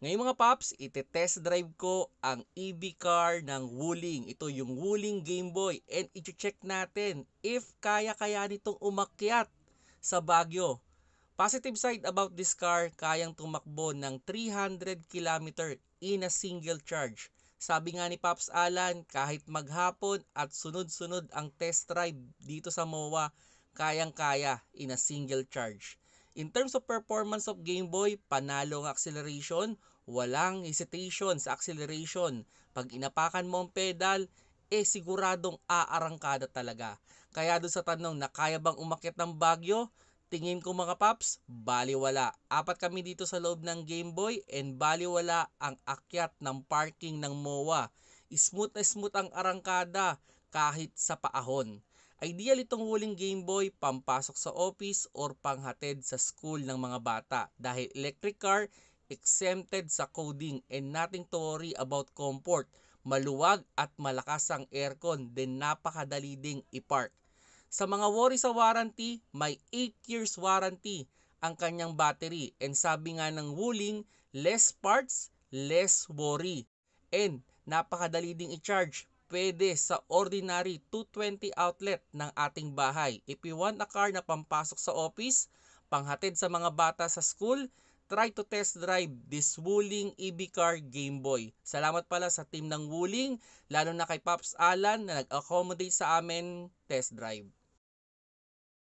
Ngayon mga paps, ite-test drive ko ang EV car ng Wuling. Ito yung Wuling Game Boy and i-check natin if kaya nitong umakyat sa Baguio. Positive side about this car, kayang tumakbo ng 300 km in a single charge. Sabi nga ni Pops Alan, kahit maghapon at sunod-sunod ang test drive dito sa MOA, kayang-kaya in a single charge. In terms of performance of Game Boy, panalo ang acceleration, walang hesitation sa acceleration. Pag inapakan mo ang pedal, siguradong aarangkada talaga. Kaya doon sa tanong na kaya bang umakyat ng Baguio, tingin ko mga paps, baliwala. Apat kami dito sa loob ng Game Boy and baliwala ang akyat ng parking ng MOA. Smooth na smooth ang arangkada kahit sa paahon. Ideal itong huling Game Boy pampasok sa office or panghatid sa school ng mga bata dahil electric car, exempted sa coding and nothing to worry about comfort. Maluwag at malakas ang aircon, then napakadali ding i-park. Sa mga worry sa warranty, may 8 years warranty ang kanyang battery. And sabi nga ng Wuling, less parts, less worry. And napakadali ding i-charge. Pwede sa ordinary 220 outlet ng ating bahay. If you want a car na pampasok sa office, panghatid sa mga bata sa school, try to test drive this Wuling EV Car Game Boy. Salamat pala sa team ng Wuling, lalo na kay Pops Alan na nag-accommodate sa amin test drive.